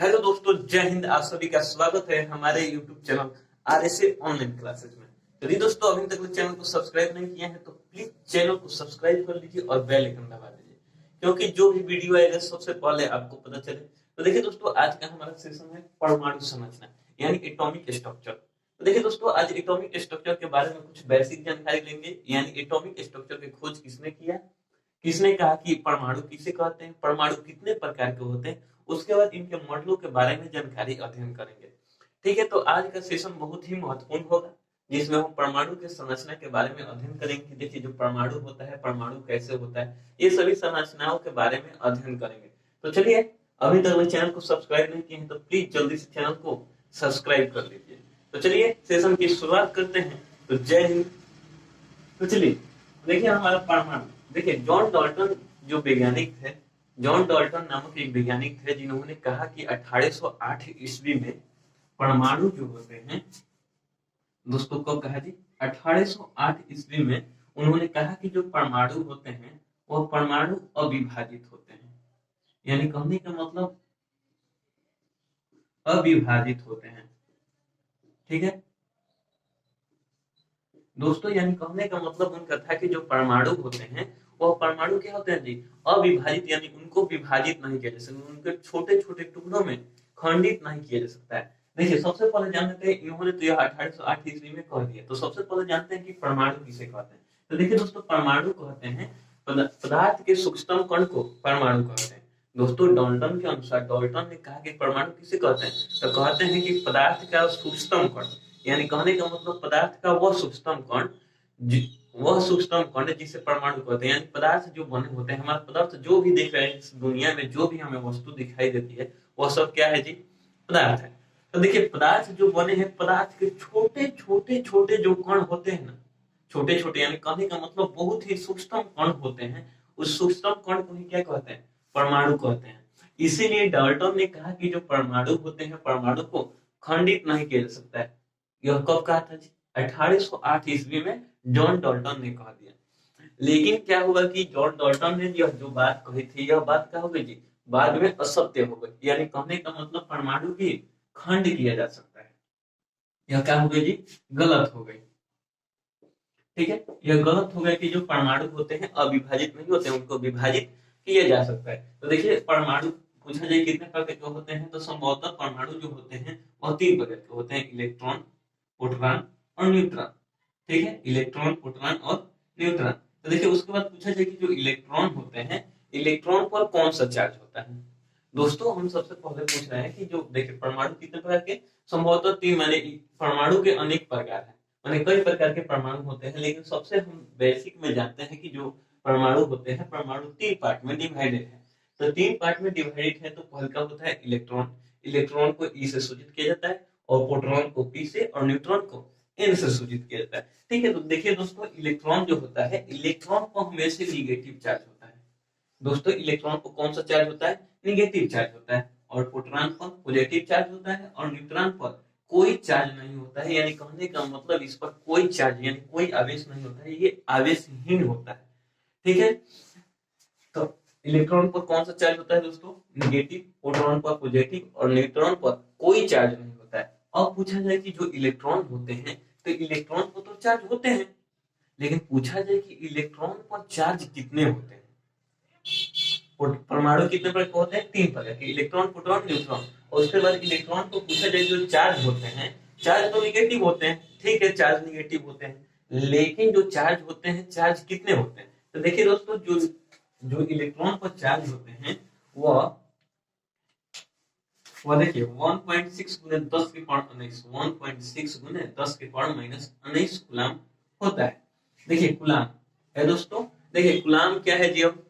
Hello दोस्तों, जय हिंद। आप सभी का स्वागत है हमारे YouTube channel RSA online classes में। चलिए दोस्तों, अभी तक चैनल को सब्सक्राइब नहीं किया है तो प्लीज चैनल को सब्सक्राइब कर लीजिए और बेल आइकन दबा दीजिए, क्योंकि जो भी वीडियो आएगा सबसे पहले आपको पता चले। तो देखिए दोस्तों, आज का हमारा सेशन है परमाणु संरचना यानी एटॉमिक स्ट्रक्चर। तो देखिए दोस्तों, आज एटॉमिक स्ट्रक्चर के बारे में कुछ बेसिक जानकारी लेंगे, यानी एटॉमिक स्ट्रक्चर की खोज किसने किया, किसने कहा कि परमाणु किसे कहते हैं, परमाणु कितने प्रकार के होते हैं, उसके बाद इनके मॉडलों के बारे में जानकारी अध्ययन करेंगे। ठीक है, तो आज का सेशन बहुत ही महत्वपूर्ण होगा, जिसमें हम परमाणु के संरचना के बारे में अध्ययन करेंगे। देखिए, जो परमाणु होता है, परमाणु कैसे होता है, ये सभी संरचनाओं के बारे में अध्ययन करेंगे। तो चलिए, अभी तक मेरे चैनल को सब्सक्राइब नहीं किए हैं तो प्लीज जल्दी से चैनल को सब्सक्राइब कर लीजिए। तो चलिए सेशन की शुरुआत करते हैं। तो जय हिंद। तो चलिए देखिए, हमारा परमाणु, देखिए जॉन डाल्टन जो वैज्ञानिक थे, जॉन डाल्टन नामक एक वैज्ञानिक थे, जिन्होंने कहा कि 1808 ईस्वी में परमाणु जो होते हैं, दोस्तों कब कहा जी, 1808 ईस्वी में उन्होंने कहा कि जो परमाणु होते हैं वह परमाणु अविभाजित होते हैं। यानी कहने का मतलब अविभाजित होते हैं। ठीक है दोस्तों, यानी कहने का मतलब उनका था कि जो परमाणु होते हैं वह परमाणु क्या होते हैं जी, अविभाजित, यानी उनको विभाजित नहीं किया जा सकता, उनके छोटे छोटे टुकड़ों में खंडित नहीं किया जा सकता है। देखिए, सबसे पहले जानते हैं, इन्होंने तो यह 1808 ईस्वी में कह दिया, तो सबसे पहले जानते हैं कि परमाणु किसे कहते हैं। तो देखिए दोस्तों, परमाणु कहते हैं पदार्थ के सूक्ष्म कण को परमाणु कहते हैं। दोस्तों, डाल्टन के अनुसार, डाल्टन ने कहा कि परमाणु किसे कहते हैं, तो कहते हैं कि पदार्थ का सूक्ष्म कण, यानी कहने का मतलब पदार्थ का वह सूक्ष्म कण, वह सूक्ष्म कण जिसे परमाणु कहते हैं। यानी पदार्थ जो बने होते हैं, हमारा पदार्थ जो भी देख रहे हैं इस दुनिया में, जो भी हमें वस्तु दिखाई देती है वह सब क्या है जी, पदार्थ है। तो देखिए, पदार्थ जो बने हैं, पदार्थ के छोटे छोटे छोटे जो कण होते हैं ना, छोटे छोटे, यानी कहने का मतलब बहुत ही सूक्ष्म कण होते हैं, उस सूक्ष्म कण को ही क्या कहते हैं, परमाणु कहते हैं। इसीलिए डाल्टन ने कहा कि जो परमाणु होते हैं, परमाणु को खंडित नहीं किया जा सकता है। यह कब कहा था जी, 1808 ईस्वी में जॉन डाल्टन ने कह दिया। लेकिन क्या हुआ कि जॉन डाल्टन ने यह जो बात कही थी, यह बात क्या हो गई जी, बाद में असत्य हो गई। यानी कहने का मतलब परमाणु की खंड किया जा सकता है, यह क्या हो गई जी, गलत हो गई। ठीक है, यह गलत हो गया कि जो परमाणु होते हैं अविभाजित नहीं होते, उनको विभाजित किया जा सकता है। तो देखिए, परमाणु पूछा जाए कितने प्रकार के होते हैं, तो संभवतः परमाणु जो होते हैं वह 3 प्रकार के होते हैं, इलेक्ट्रॉन, प्रोटॉन और न्यूट्रॉन। ठीक है, इलेक्ट्रॉन, प्रोटॉन और न्यूट्रॉन। तो देखिए, उसके बाद पूछा जाए कि जो इलेक्ट्रॉन होते हैं, इलेक्ट्रॉन पर कौन सा चार्ज होता है। दोस्तों, हम सबसे पहले पूछ रहे हैं कि जो देखिए परमाणु कितने प्रकार के, संभवतः 3, माने परमाणु के अनेक प्रकार हैं, माने कई प्रकार के परमाणु होते हैं, लेकिन सबसे हम बेसिक में जानते हैं कि जो परमाणु होते हैं, परमाणु 3 पार्ट में डिवाइडेड है। तो 3 पार्ट में डिवाइडेड है, तो पहले का होता है इलेक्ट्रॉन, इलेक्ट्रॉन को ई से सूचित किया जाता है, और प्रोटॉन को पी से, और न्यूट्रॉन को एन से सूचित किया जाता है। ठीक है, तो देखिए दोस्तों, इलेक्ट्रॉन जो होता है, इलेक्ट्रॉन को हमेशा निगेटिव चार्ज होता है। दोस्तों, इलेक्ट्रॉन को कौन सा चार्ज होता है, निगेटिव चार्ज होता है, और प्रोटॉन पर पॉजिटिव चार्ज होता है, और न्यूट्रॉन पर कोई चार्ज नहीं होता है। यानी कहने का मतलब इस पर कोई चार्ज, यानी कोई आवेश नहीं होता है, ये आवेशहीन होता है। ठीक है, तो इलेक्ट्रॉन पर कौन सा चार्ज होता है दोस्तों, निगेटिव, प्रोटॉन पर पॉजिटिव, और न्यूट्रॉन पर कोई चार्ज नहीं होता है। अब पूछा जाए कि जो इलेक्ट्रॉन होते हैं, तो इलेक्ट्रॉन पर तो चार्ज होते हैं, लेकिन पूछा जाए कि इलेक्ट्रॉन पर चार्ज कितने होते हैं। परमाणु कितने प्रकार के होते हैं, 3 प्रकार के, इलेक्ट्रॉन, प्रोटॉन, न्यूट्रॉन। और उसके बाद इलेक्ट्रॉन को पूछा जाए जो चार्ज होते हैं, चार्ज तो निगेटिव होते हैं, ठीक है, चार्ज निगेटिव होते हैं, लेकिन जो चार्ज होते हैं, चार्ज कितने होते हैं। तो देखिए दोस्तों, जो जो इलेक्ट्रॉन पर चार्ज होते हैं वह देखिए 1.6 गुने 10 की पावर 19, 1.6 गुने 10 की पावर -19 कूलाम होता है। देखिए कूलाम है दोस्तों, देखिए कूलाम क्या है जी। अब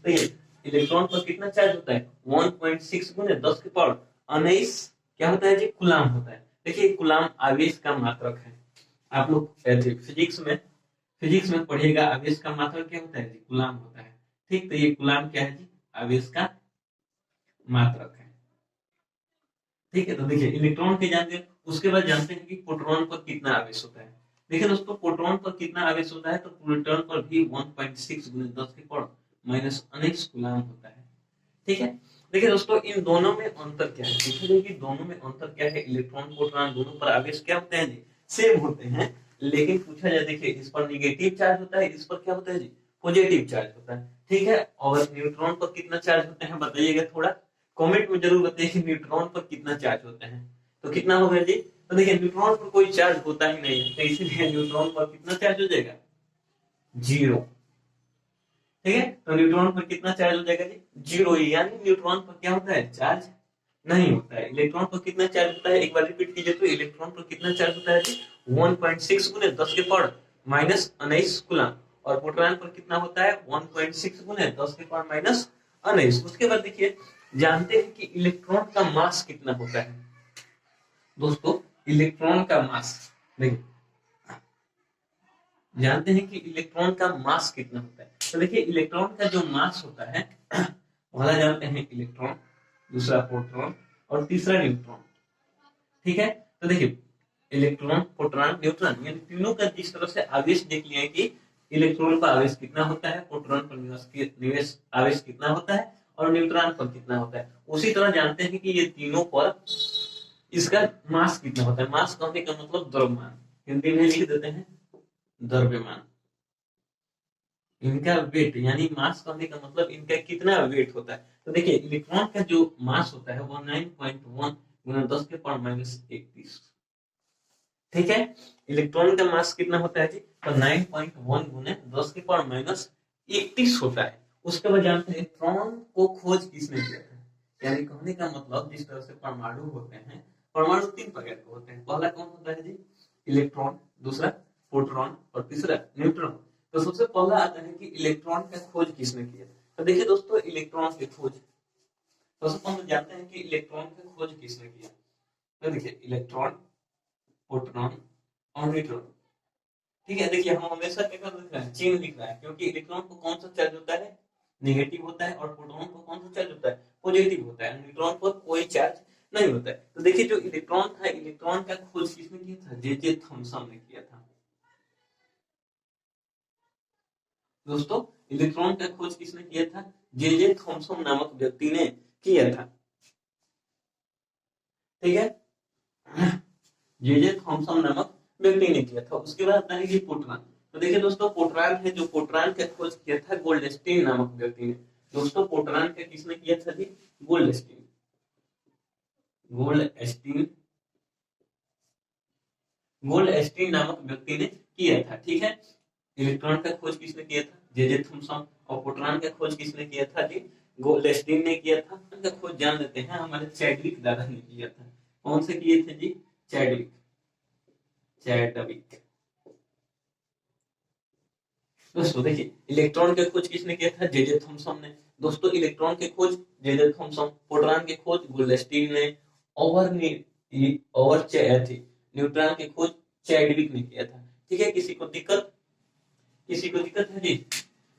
देखिए, इलेक्ट्रॉन पर कितना चार्ज होता है, 1.6 गुने 10 की पावर 19 क्या होता है जी, कूलाम होता है। देखिए, कूलाम आवेश का मात्रक है। आप लोग फिजिक्स में पढ़िएगा, आवेश का मात्रक क्या होता है जी, कूलाम होता है। ठीक, तो ये कूलाम क्या है जी, आवेश का मात्रक है। ठीक है, तो देखिए इलेक्ट्रॉन के जानते हैं, उसके बाद जानते हैं कि प्रोटॉन पर कितना आवेश होता है। देखिए दोस्तों, प्रोटॉन पर कितना आवेश होता है, तो प्रोटॉन पर भी 1.6 गुने 10 की पावर -19 कूलाम होता है। ठीक है, देखिए दोस्तों, इन दोनों में अंतर क्या है, पूछा जाए कि दोनों में अंतर क्या है। इलेक्ट्रॉन प्रोटॉन दोनों पर आवेश क्या होते हैं जी, सेम होते हैं। लेकिन पूछा जाए, देखिए इस पर निगेटिव चार्ज होता है, इस पर क्या होता है जी, पॉजिटिव चार्ज होता है। ठीक है, और न्यूट्रॉन पर कितना चार्ज होते हैं बताइएगा, थोड़ा कमेंट में जरूर बताइए कि न्यूट्रॉन पर कितना चार्ज होते हैं। तो कितना होगा जी, तो देखिए न्यूट्रॉन पर कोई चार्ज होता ही नहीं है, तो इसीलिए न्यूट्रॉन पर कितना चार्ज हो जाएगा, 0। ठीक है, तो न्यूट्रॉन पर कितना चार्ज हो जाएगा जी, 0 ही, यानी न्यूट्रॉन पर क्या होता है, चार्ज नहीं होता है। इलेक्ट्रॉन पर कितना चार्ज होता है, एक बार रिपीट कीजिए, तो इलेक्ट्रॉन पर कितना चार्ज होता है जी, 1.6 गुने 10 के पावर माइनस 19 कूलम। और प्रोटॉन पर कितना होता है, 1.6 गुने 10 के पावर माइनस 19। उसके बाद देखिए, जानते हैं कि इलेक्ट्रॉन का मास कितना होता है दोस्तों, इलेक्ट्रॉन का मास, देखिए जानते हैं कि इलेक्ट्रॉन का मास कितना होता है। तो देखिए इलेक्ट्रॉन का जो मास होता है, पहला जानते हैं इलेक्ट्रॉन, दूसरा प्रोटॉन और तीसरा न्यूट्रॉन। ठीक है, तो देखिए इलेक्ट्रॉन प्रोटॉन न्यूट्रॉन, यानी तीनों का जिस तरह से आवेश देख लिया है कि इलेक्ट्रॉन पर आवेश कितना होता है, प्रोटॉन पर निवेश आवेश कितना होता है, और न्यूट्रॉन पर कितना होता है, उसी तरह जानते हैं कि ये तीनों पर इसका मास कितना होता है। मास कहने का मतलब द्रव्यमान, हिंदी में लिख देते हैं द्रव्यमान। इनका वेट, यानी मास कहने का मतलब इनका कितना वेट होता है। तो देखिए इलेक्ट्रॉन का जो मास होता है वो 9.1 गुना 10 के पावर माइनस 31। ठीक है, इलेक्ट्रॉन का मास कितना होता है जी, तो 9.1 गुने 10 के पावर माइनस 31 होता है। उसके बाद जानते हैं इलेक्ट्रॉन को खोज किसने किया था, यानी कहने का मतलब जिस तरह से परमाणु होते हैं, परमाणु 3 प्रकार के होते हैं। पहला कौन होता है जी, इलेक्ट्रॉन, दूसरा प्रोटॉन और तीसरा न्यूट्रॉन। तो सबसे पहला आता है कि इलेक्ट्रॉन का खोज किसने किया। तो देखिए दोस्तों, इलेक्ट्रॉन की खोज सबसे पहले जानते हैं कि इलेक्ट्रॉन की खोज किसने किया। तो देखिए इलेक्ट्रॉन, प्रोटॉन और न्यूट्रॉन। ठीक है, देखिए हम हमेशा क्या लिख रहे हैं, चिन्ह लिख रहे हैं, क्योंकि इलेक्ट्रॉन को कौन सा चार्ज होता है, नेगेटिव होता है, और प्रोटॉन को कौन सा चार्ज होता है, पॉजिटिव होता है। न्यूट्रॉन पर कोई चार्ज नहीं होता है। तो देखिए जो इलेक्ट्रॉन था, इलेक्ट्रॉन का खोज किसने किया था, जे थॉमसन ने किया था। दोस्तों इलेक्ट्रॉन का खोज किसने किया था, जे थॉमसन नामक व्यक्ति ने किया था। ठीक है, जे थॉमसन नामक व्यक्ति ने किया था। उसके बाद आता है कि पोर्टरॉन। तो देखिए दोस्तों, पोर्टरॉन है, जो पोर्टरॉन का खोज किया था गोल्डस्टीन नामक व्यक्ति ने। दोस्तों पोर्टरॉन का किसने किया था जी, गोल्डस्टीन, गोल्डस्टीन, गोल्डस्टीन नामक व्यक्ति ने किया था। ठीक है, इलेक्ट्रॉन का खोज किसने किया था, जे थॉमसन। और प्रोटॉन का खोज किसने किया था जी, गोल्डस्टीन ने किया था। इनका खोज जान लेते हैं, हमारे चैडविक दादा ने किया था। कौन से किए थे जी, चैडविक, चैडविक। दोस्तों देखिए इलेक्ट्रॉन के खोज किसने किया था, जे थॉमसन ने। दोस्तों इलेक्ट्रॉन के खोज जे थॉमसन, प्रोटॉन के खोज गोल्डस्टीन ने, और न्यूट्रॉन के खोज चैडविक ने किया था। ठीक है, किसी को दिक्कत, किसी को दिक्कत है जी,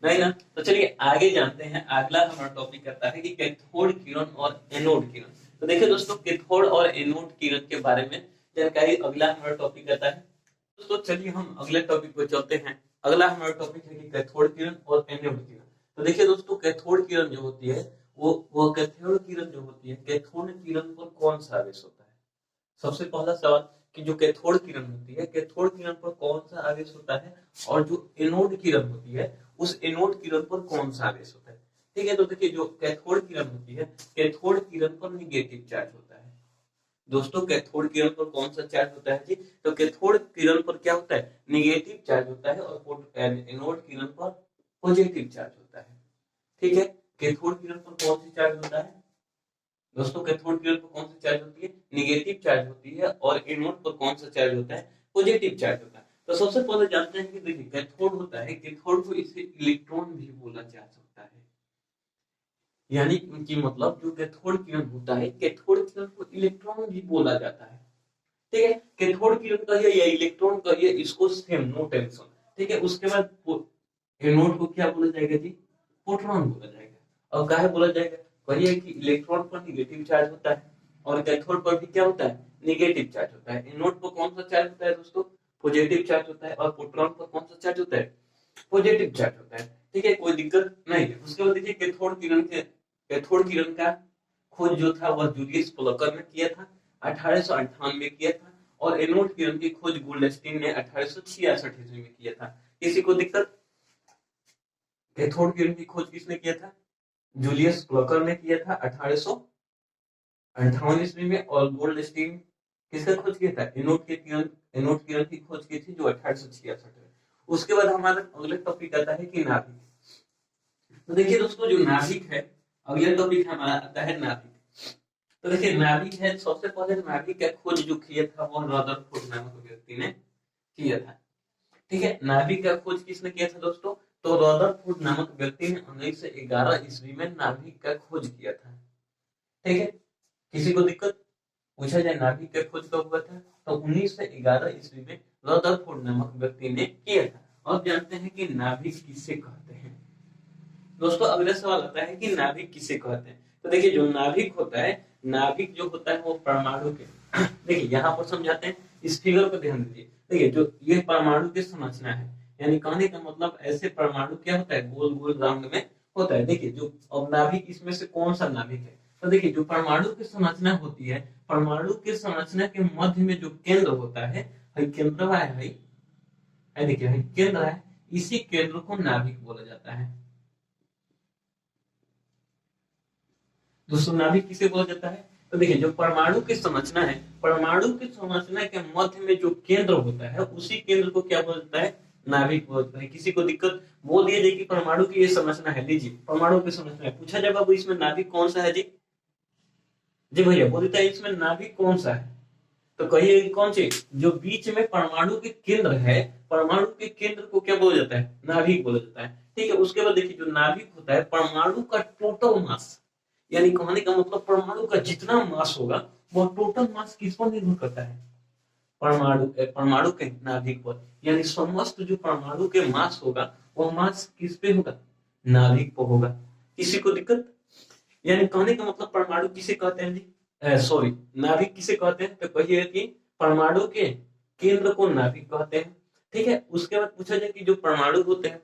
नहीं ना। तो चलिए आगे जानते हैं, अगला हमारा टॉपिक करता है कि कैथोड किरण और एनोड किरण। तो देखिए दोस्तों, कैथोड और एनोड किरण के बारे में जानकारी अगला हमारा टॉपिक करता है। दोस्तों चलिए हम अगले टॉपिक पर चलते हैं। अगला हमारा टॉपिक है कि कैथोड किरण और एनोड किरण। तो देखिए दोस्तों, कैथोड किरण जो होती है, वो कैथोड किरण जो होती है, कैथोड किरण पर कौन सा आवेश होता है। सबसे पहला सवाल कि जो कैथोड किरण होती है, कैथोड किरण पर कौन सा आवेश होता है, और जो एनोड किरण होती है, उस एनोड किरण पर कौन सा आवेश होता है। ठीक है, तो देखिए जो कैथोड किरण होती है, कैथोड किरण पर निगेटिव चार्ज होता है। दोस्तों कैथोड किरण पर कौन सा चार्ज होता है जी, तो कैथोड किरण पर क्या होता है, निगेटिव चार्ज होता है, और एनोड किरण पर पॉजिटिव चार्ज होता है। ठीक है, कैथोड किरण पर कौन सी चार्ज होता है, दोस्तों कैथोड किरण पर कौन सी चार्ज होती है, निगेटिव चार्ज होती है, और एनोड पर कौन सा चार्ज होता है, पॉजिटिव चार्ज होता है। तो सबसे पहले जानते हैं कि देखिए कैथोड होता है, कैथोड को इसे इलेक्ट्रॉन भी बोला जा सकता है, यानी कि मतलब जो कैथोड किरण होता है, कैथोड किरण को इलेक्ट्रॉन भी बोला जाता है। ठीक है, कैथोड किरण कहिए या इलेक्ट्रॉन कहिए, इसको सेम, नो टेंशन। ठीक है, उसके बाद एनोड को क्या बोला जाएगा जी, प्रोटॉन बोला जाएगा। और काहे बोला जाएगा, कहिए कि इलेक्ट्रॉन पर निगेटिव चार्ज होता है, और कैथोड पर भी क्या होता है, निगेटिव चार्ज होता है। एनोड पर कौन सा चार्ज होता है दोस्तों, पॉजिटिव चार्ज होता है, और प्रोटॉन पर कौन सा चार्ज होता है, पॉजिटिव चार्ज होता है। ठीक है, कोई दिक्कत नहीं है। उसके बाद देखिए कैथोड किरण का खोज जो था वह जूलियस प्लॉकर ने किया था 1898 में किया था, और एनोड किरण की खोज गोल्डस्टीन ने 1866 ईस्वी में किया था। किसी को दिक्कत? कैथोड किरण की खोज किसने किया था? जूलियस प्लॉकर ने किया था 1858 ईस्वी में, और गोल्डस्टीन किसका खोज किया था? एनोड किरण की खोज की थी जो 1866 में। उसके बाद हमारा अगला टॉपिक आता है कि नाभिक। तो देखिए दोस्तों, जो नाभिक है, अगला टॉपिक हमारा आता है नाभिक। तो देखिए नाभिक है, सबसे पहले नाभिक का खोज जो किया था वह रदरफोर्ड नामक व्यक्ति ने किया था। ठीक है, नाभिक का खोज किसने किया था दोस्तों? तो रदरफोर्ड नामक व्यक्ति ने 1911 ईस्वी में नाभिक का खोज किया था। ठीक है, किसी को दिक्कत? पूछा जाए नाभिक का खोज कब हुआ था? तो 1911 ईस्वी में रदरफोर्ड नामक व्यक्ति ने किया था। अब जानते हैं कि नाभिक किसे कहते हैं। दोस्तों अगला सवाल आता है कि नाभिक किसे कहते हैं। तो देखिए जो नाभिक होता है, नाभिक जो होता है वो परमाणु के देखिए यहाँ पर समझाते हैं, इस फिगर पर ध्यान दीजिए। देखिए जो ये परमाणु की संरचना है, यानी कहने का मतलब ऐसे परमाणु क्या होता है, गोल गोल राउंड में होता है। देखिए जो अब नाभिक, इसमें से कौन सा नाभिक है? तो देखिए जो परमाणु की संरचना होती है, परमाणु की संरचना के मध्य में जो केंद्र होता है, केंद्र है, देखिए केंद्र है, इसी केंद्र को नाभिक बोला जाता है। दोस्तों नाभिक किसे बोला जाता है? तो देखिए जो परमाणु की संरचना है, परमाणु की संरचना के मध्य में जो केंद्र होता है, उसी केंद्र को क्या बोला जाता है? नाभिक बोलते हैं। किसी को दिक्कत? बोल दिया जाए कि परमाणु की ये संरचना है, लीजिए परमाणु की संरचना है। पूछा जाए बाबू इसमें नाभिक कौन सा है जी? जी भैया बोल देता है इसमें नाभिक कौन सा है? तो कहिए कौन सी? जो बीच में परमाणु के केंद्र है, परमाणु के केंद्र को क्या बोला जाता है? नाभिक बोला जाता है। ठीक है, उसके बाद देखिए जो नाभिक होता है, परमाणु का टोटल मास, यानी कहने का मतलब परमाणु का जितना मास होगा वो टोटल मास किस पर निर्भर करता है? परमाणु के नाभिक पर। यानी समस्त जो परमाणु के मास होगा वो मास किस पे होगा? नाभिक पर होगा। किसी को दिक्कत? यानी कहने का मतलब परमाणु किसे कहते हैं जी? सॉरी, नाभिक किसे कहते हैं? तो कहिए कि परमाणु के केंद्र को नाभिक कहते हैं। ठीक है, उसके बाद पूछा जाए कि जो परमाणु होते हैं,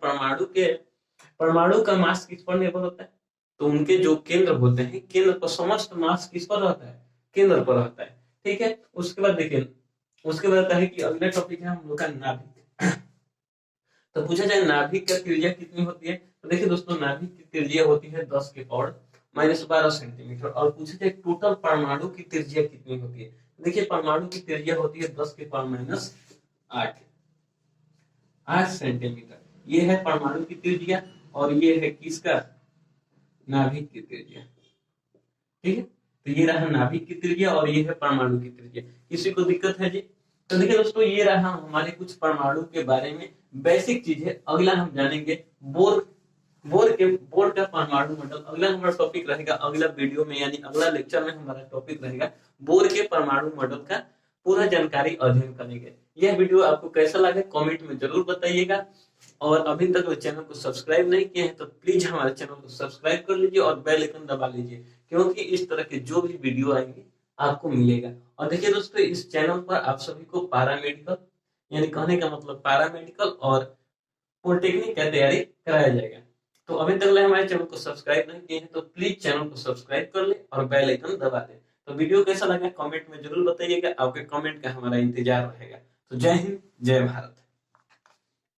परमाणु का मास किस पर निर्भर होता है? तो उनके जो केंद्र होते हैं, केंद्र पर समस्त मास किस पर रहता है? केंद्र पर रहता है। ठीक है, उसके बाद देखिए, उसके बाद आता है कि अगला टॉपिक है हम लोग का नाभिक। तो पूछा जाए नाभिक का त्रिज्या कितनी होती है? तो देखिए दोस्तों नाभिक की त्रिज्या होती है 10 के पावर -12 सेंटीमीटर। और पूछा जाए टोटल परमाणु की त्रिज्या कितनी होती है? देखिए परमाणु की त्रिज्या होती है 10 के पावर -8 सेंटीमीटर। ये है परमाणु की त्रिज्या, और ये है किसका? नाभिक की त्रिज्या। ठीक है, तो ये रहा नाभिक की त्रिज्या और ये है परमाणु की त्रिज्या। किसी को दिक्कत है जी? तो देखिए दोस्तों ये रहा हमारे कुछ परमाणु के बारे में बेसिक चीजें। अगला हम जानेंगे बोर का परमाणु मॉडल। अगला हमारा टॉपिक रहेगा, अगला वीडियो में यानी अगला लेक्चर में हमारा टॉपिक रहेगा बोर के परमाणु मॉडल का पूरा जानकारी अध्ययन करेंगे। यह वीडियो आपको कैसा लगा कमेंट में जरूर बताइएगा, और अभी तक चैनल को सब्सक्राइब नहीं किए हैं तो प्लीज हमारे चैनल को सब्सक्राइब कर लीजिए और बेल आइकन दबा लीजिए, क्योंकि इस तरह के जो भी वीडियो आएंगे आपको मिलेगा। और देखिए दोस्तों इस चैनल पर आप सभी को पैरामेडिकल, यानी कहने का मतलब पैरामेडिकल और पॉलिटेक्निक का तैयारी कराया जाएगा। तो अभी तक हमारे चैनल को सब्सक्राइब नहीं किए हैं तो प्लीज चैनल को सब्सक्राइब कर ले और बेल आइकन दबा दे। तो वीडियो कैसा लगा कमेंट में जरूर बताइएगा, आपके कमेंट का हमारा इंतजार रहेगा। तो जय हिंद, जय भारत।